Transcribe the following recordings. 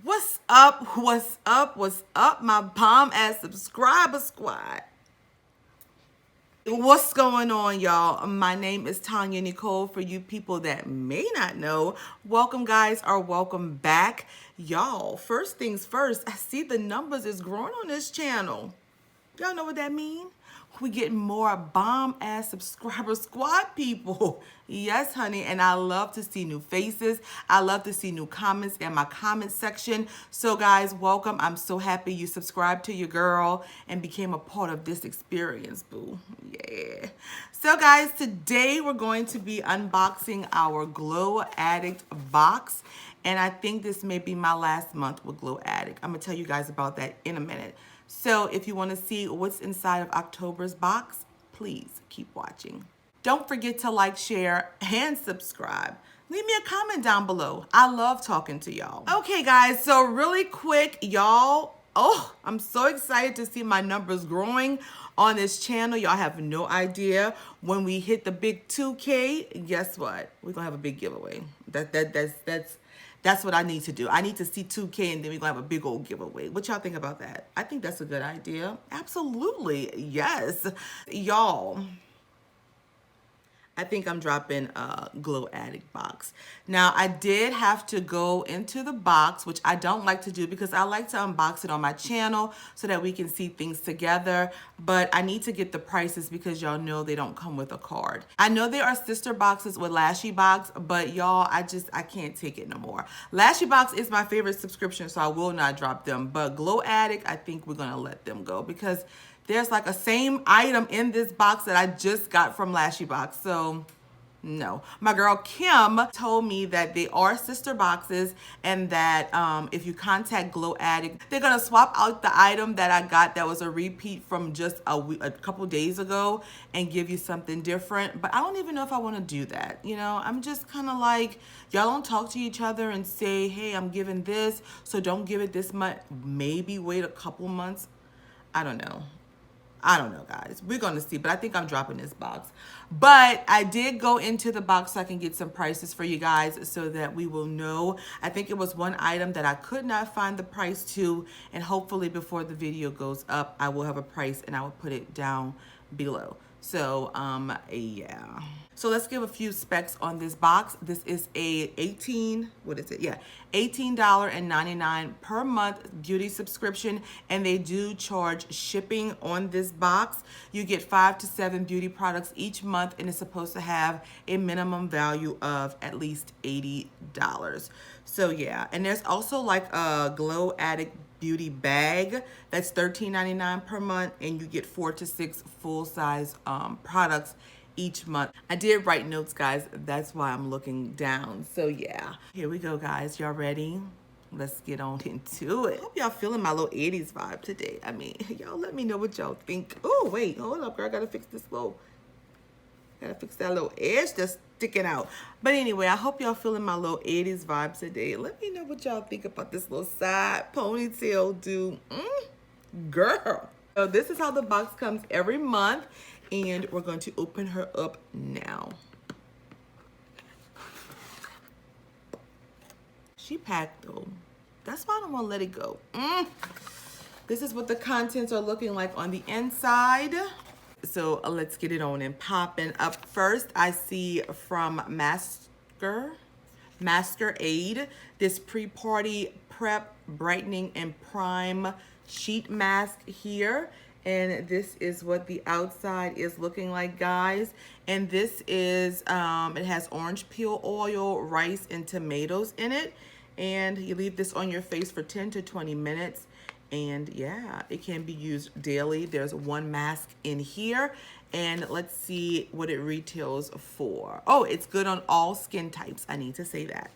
What's up? What's up? What's up, my bomb ass subscriber squad? What's going on, y'all? My name is TonyaNicole. For you people that may not know, welcome, guys, or welcome back. Y'all, first things first, I see the numbers is growing on this channel. Y'all know what that means? We get more bomb ass subscriber squad people. Yes, honey. And I love to see new faces. I love to see new comments in my comment section. So guys, welcome. I'm so happy you subscribed to your girl and became a part of this experience, boo. Yeah. So guys, today we're going to be unboxing our Glow Addict box. And I think this may be my last month with Glow Addict. I'm gonna tell you guys about that in a minute. So if you want to see what's inside of October's box, please keep watching. Don't forget to like, share, and subscribe. Leave me a comment down below. I love talking to y'all. Okay, guys, so really quick, y'all. Oh, I'm so excited to see my numbers growing on this channel. Y'all have no idea. When we hit the big 2K, guess what? We're gonna have a big giveaway. That's what I need to do. I need to see 2K and then we're gonna have a big old giveaway. What y'all think about that? I think that's a good idea. Absolutely, yes. Y'all, I think I'm dropping a Glow Addict box. Now, I did have to go into the box, which I don't like to do because I like to unbox it on my channel so that we can see things together. But I need to get the prices because y'all know they don't come with a card. I know there are sister boxes with Lashy Box, but y'all, I can't take it no more. Lashy Box is my favorite subscription, so I will not drop them. But Glow Addict, I think we're gonna let them go because there's like a same item in this box that I just got from Lashy Box. So no. My girl Kim told me that they are sister boxes and that if you contact Glow Addict, they're gonna swap out the item that I got that was a repeat from just a couple days ago and give you something different. But I don't even know if I wanna do that. You know, I'm just kind of like, y'all don't talk to each other and say, hey, I'm giving this, so don't give it this much. Maybe wait a couple months. I don't know. Guys. We're going to see, but I think I'm dropping this box. But I did go into the box so I can get some prices for you guys so that we will know. I think it was one item that I could not find the price to, and hopefully before the video goes up, I will have a price and I will put it down below. So, yeah. So let's give a few specs on this box. This is a $18.99 per month beauty subscription, and they do charge shipping on this box. You get 5 to 7 beauty products each month, and it's supposed to have a minimum value of at least $80. So yeah, and there's also like a Glow Addict beauty bag that's $13.99 per month, and you get 4 to 6 full-size products each month. I did write notes, guys. That's why I'm looking down. So yeah, here we go, guys. Y'all ready? Let's get on into it. Hope y'all feeling my little 80s vibe today. I mean, y'all let me know what y'all think. Oh wait, hold up, girl. I gotta fix that little edge that's sticking out. But anyway, I hope y'all feeling my little 80s vibe today. Let me know what y'all think about this little side ponytail dude. Girl. So this is how the box comes every month, and we're going to open her up now. She packed though. That's why I don't want to let it go. This is what the contents are looking like on the inside. So let's get it on and popping. Up first, I see from Masquerade, this pre-party prep brightening and prime sheet mask here. And this is what the outside is looking like, guys. And this is, it has orange peel oil, rice, and tomatoes in it. And you leave this on your face for 10 to 20 minutes. And yeah, it can be used daily. There's one mask in here. And let's see what it retails for. Oh, it's good on all skin types. I need to say that.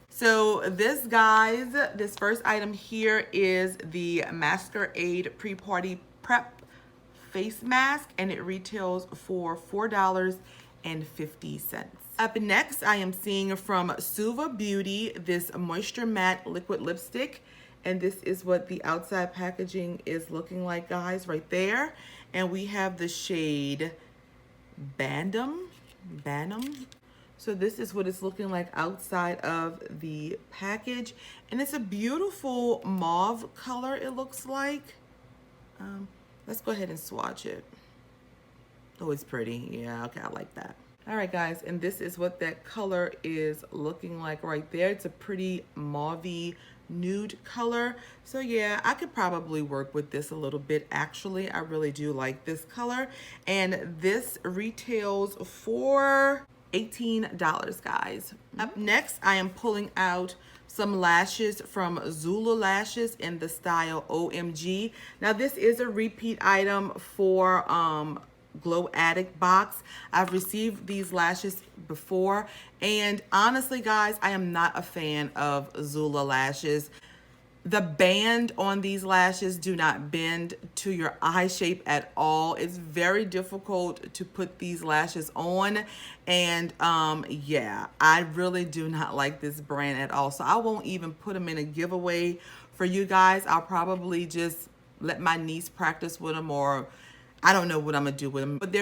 So this, guys, this first item here is the Masquerade Pre-Party Prep Face Mask. And it retails for $4.50. Up next, I am seeing from Sulphur Beauty this Moisture Matte Liquid Lipstick. And this is what the outside packaging is looking like, guys, right there. And we have the shade Bantam. So this is what it's looking like outside of the package. And it's a beautiful mauve color, it looks like. Let's go ahead and swatch it. Oh, it's pretty. Yeah, okay, I like that. All right, guys, and this is what that color is looking like right there. It's a pretty mauvey nude color. So yeah, I could probably work with this a little bit. Actually, I really do like this color. And this retails for $18, guys. Up next, I am pulling out some lashes from Zula Lashes in the style OMG. Now, this is a repeat item for Glow Addict box. I've received these lashes before, and honestly, guys, I am not a fan of Zula lashes. The band on these lashes do not bend to your eye shape at all. It's very difficult to put these lashes on. And yeah, I really do not like this brand at all. So I won't even put them in a giveaway for you guys. I'll probably just let my niece practice with them, or I don't know what I'm gonna do with them. But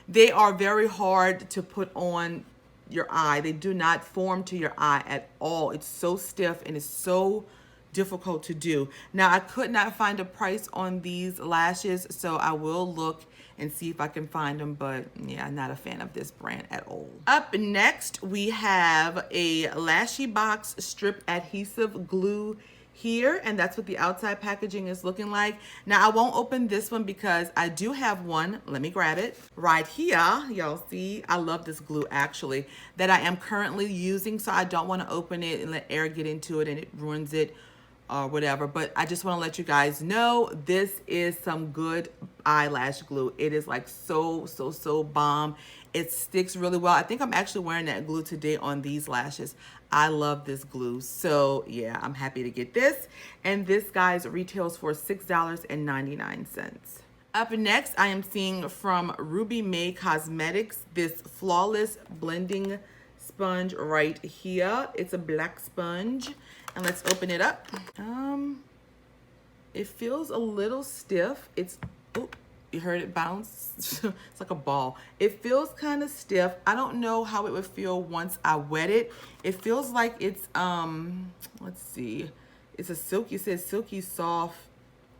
they are very hard to put on your eye. They do not form to your eye at all. It's so stiff and it's so difficult to do. Now, I could not find a price on these lashes, so I will look and see if I can find them, but yeah, I'm not a fan of this brand at all. Up next, we have a Lashy Box strip adhesive glue here, and that's what the outside packaging is looking like. Now, I won't open this one because I do have one. Let me grab it right here. Y'all see, I love this glue actually that I am currently using, so I don't want to open it and let air get into it and it ruins it or whatever. But I just want to let you guys know this is some good eyelash glue. It is like so bomb. It sticks really well. I think I'm actually wearing that glue today on these lashes. I love this glue. So yeah, I'm happy to get this. And this, guys, retails for $6.99. Up next, I am seeing from Ruby May Cosmetics this Flawless Blending Sponge right here. It's a black sponge. And let's open it up. It feels a little stiff. It's, oh, you heard it bounce? It's like a ball. It feels kind of stiff. I don't know how it would feel once I wet it. It feels like it's, let's see. It's a silky, it says silky soft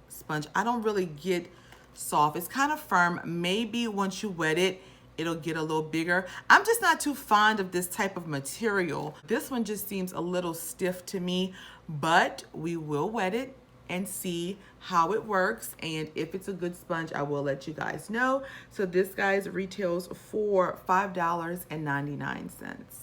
sponge. I don't really get soft. It's kind of firm. Maybe once you wet it, it'll get a little bigger. I'm just not too fond of this type of material. This one just seems a little stiff to me, but we will wet it and see how it works. And if it's a good sponge, I will let you guys know. So this, guys, retails for $5.99.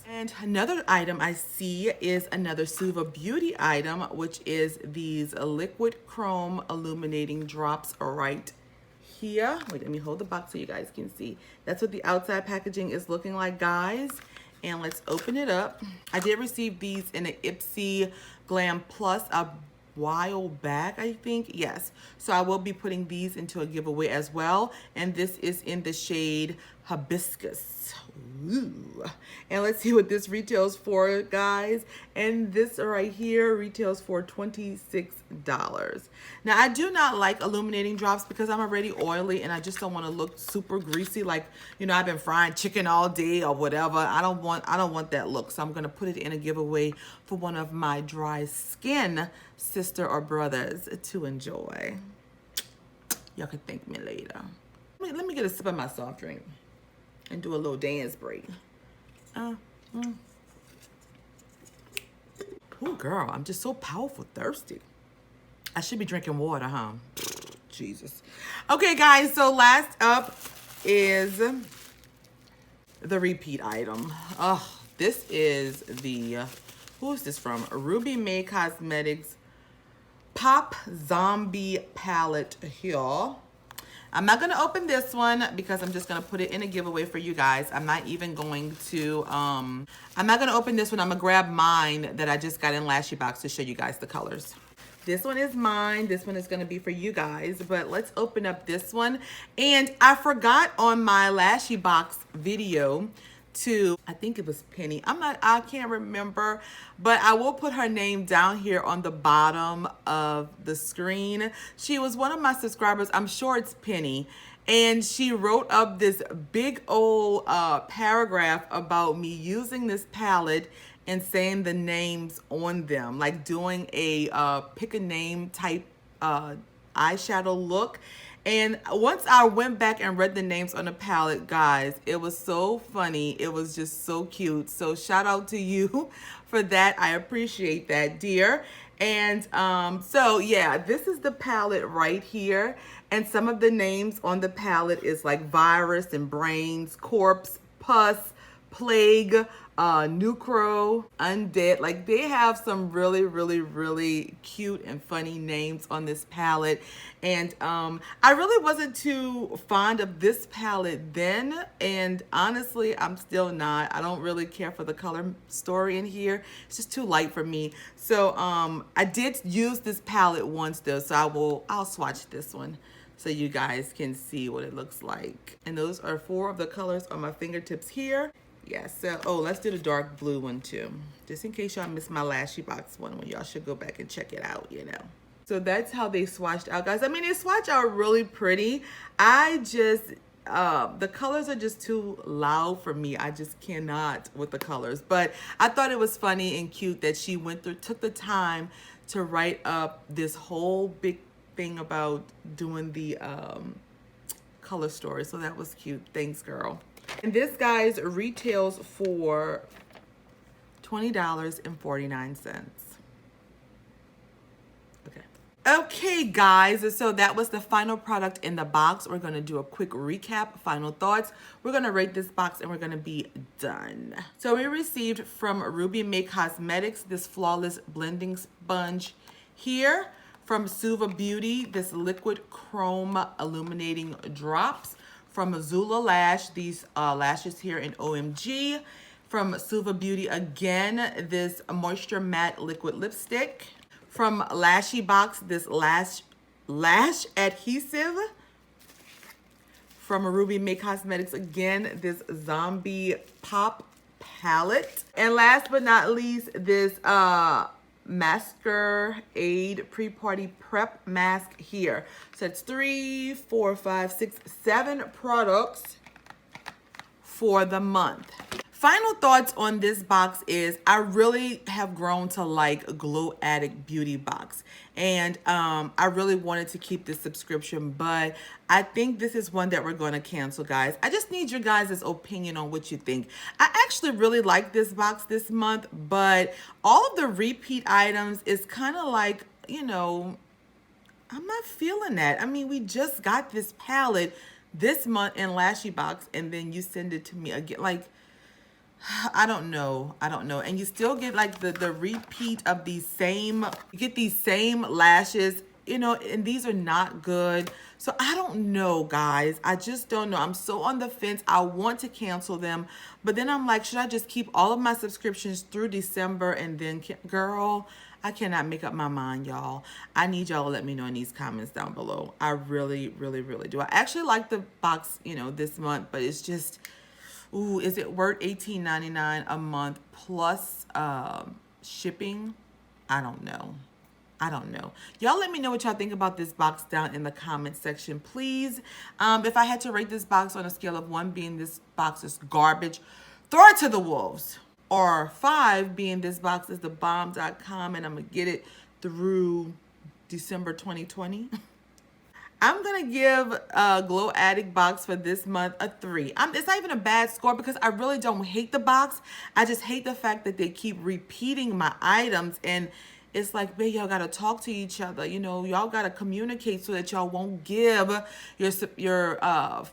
And another item I see is another Suva Beauty item, which is these liquid chrome illuminating drops right here. Wait, let me hold the box so you guys can see. That's what the outside packaging is looking like, guys. And let's open it up. I did receive these in an Ipsy Glam Plus a while back, I think. Yes. So I will be putting these into a giveaway as well. And this is in the shade Hibiscus. Ooh. And let's see what this retails for, guys. And this right here retails for $26. Now, I do not like illuminating drops because I'm already oily and I just don't want to look super greasy, like, you know, I've been frying chicken all day or whatever. I don't want that look. So I'm going to put it in a giveaway for one of my dry skin sister or brothers to enjoy. Y'all can thank me later. Let me get a sip of my soft drink and do a little dance break. Oh, girl, I'm just so powerful thirsty. I should be drinking water, huh? Jesus. Okay, guys, so last up is the repeat item. Oh, this is the, who is this from? Ruby May Cosmetics Pop Zombie Palette here. I'm not going to open this one because I'm just going to put it in a giveaway for you guys. I'm not even going to, I'm not going to open this one. I'm going to grab mine that I just got in Lashy Box to show you guys the colors. This one is mine. This one is going to be for you guys, but let's open up this one. And I forgot on my Lashy Box video to, I think it was Penny. I can't remember, but I will put her name down here on the bottom of the screen. She was one of my subscribers. I'm sure it's Penny. And she wrote up this big old paragraph about me using this palette and saying the names on them, like doing a pick a name type eyeshadow look. And once I went back and read the names on the palette, guys, it was so funny. It was just so cute. So shout out to you for that. I appreciate that, dear. And so yeah, this is the palette right here. And some of the names on the palette is like virus and brains, corpse, pus, plague, Nucro, Undead. Like they have some really, really, really cute and funny names on this palette. And I really wasn't too fond of this palette then. And honestly, I'm still not. I don't really care for the color story in here. It's just too light for me. So I did use this palette once though. So I'll swatch this one so you guys can see what it looks like. And those are 4 of the colors on my fingertips here. Yeah, so, oh, let's do the dark blue one too. Just in case y'all missed my Lashy Box one, when y'all should go back and check it out, you know. So that's how they swatched out, guys. I mean, they swatch out really pretty. I just, the colors are just too loud for me. I just cannot with the colors. But I thought it was funny and cute that she took the time to write up this whole big thing about doing the color story. So that was cute. Thanks, girl. And this, guys, retails for $20.49. Okay, guys, so that was the final product in the box. We're going to do a quick recap, final thoughts. We're going to rate this box and we're going to be done. So we received from Ruby May Cosmetics this Flawless Blending Sponge here. From Suva Beauty, this Liquid Chrome Illuminating Drops. From Azula Lash, these lashes here in OMG. From Suva Beauty again, this Moisture Matte Liquid Lipstick. From Lashy Box, this lash adhesive. From Ruby May Cosmetics again, this Zombie Pop palette. And last but not least, this Masquerade Pre-Party Prep Mask here. So it's 3, 4, 5, 6, 7 products for the month. Final thoughts on this box is I really have grown to like Glow Addict Beauty Box. And I really wanted to keep this subscription, but I think this is one that we're going to cancel, guys. I just need your guys' opinion on what you think. I actually really like this box this month, but all of the repeat items is kind of like, you know, I'm not feeling that. I mean, we just got this palette this month in Lashy Box, and then you send it to me again. Like, I don't know. And you still get like the repeat of these same, you get these same lashes, you know, and these are not good. So I don't know, guys. I just don't know. I'm so on the fence. I want to cancel them, but then I'm like, should I just keep all of my subscriptions through December and then, girl, I cannot make up my mind, y'all. I need y'all to let me know in these comments down below. I really, really, really do. I actually like the box, you know, this month, but it's just, ooh, is it worth $18.99 a month plus shipping? I don't know. Y'all let me know what y'all think about this box down in the comment section, please. If I had to rate this box on a scale of 1 being this box is garbage, throw it to the wolves. Or 5 being this box is the bomb.com and I'm going to get it through December 2020. I'm going to give Glow Addict box for this month a 3. It's not even a bad score because I really don't hate the box. I just hate the fact that they keep repeating my items. And it's like, babe, y'all got to talk to each other. You know, y'all got to communicate so that y'all won't give your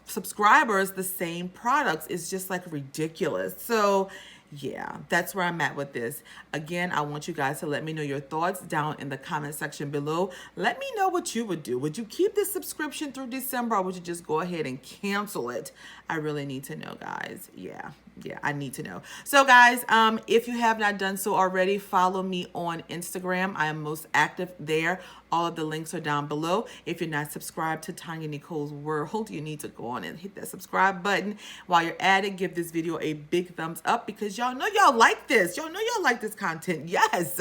subscribers the same products. It's just like ridiculous. So yeah, that's where I'm at with this. Again, I want you guys to let me know your thoughts down in the comment section below. Let me know what you would do. Would you keep this subscription through December or would you just go ahead and cancel it? I really need to know, guys. Yeah, I need to know. So guys, if you have not done so already, follow me on Instagram. I am most active there. All of the links are down below. If you're not subscribed to Tonya Nicole's World, you need to go on and hit that subscribe button. While you're at it, give this video a big thumbs up because y'all know y'all like this. Y'all know y'all like this content. Yes.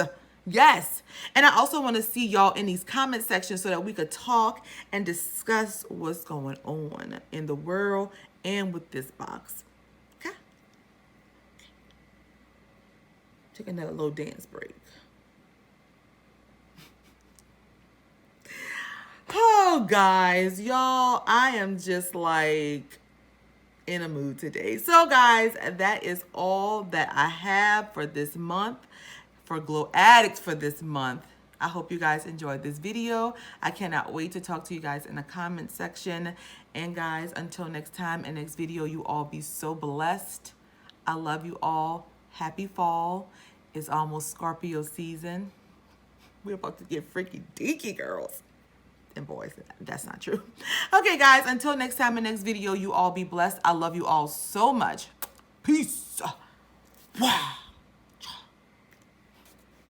Yes. And I also want to see y'all in these comment sections so that we could talk and discuss what's going on in the world and with this box. Okay? Take another little dance break. Oh, guys, y'all, I am just like in a mood today. So, guys, that is all that I have for this month, for Glow Addicts for this month. I hope you guys enjoyed this video. I cannot wait to talk to you guys in the comment section. And guys, until next time and next video, you all be so blessed. I love you all. Happy fall. It's almost Scorpio season. We're about to get freaky deaky, girls and boys. That's not true. Okay, guys, until next time and next video, you all be blessed. I love you all so much. Peace. Wow.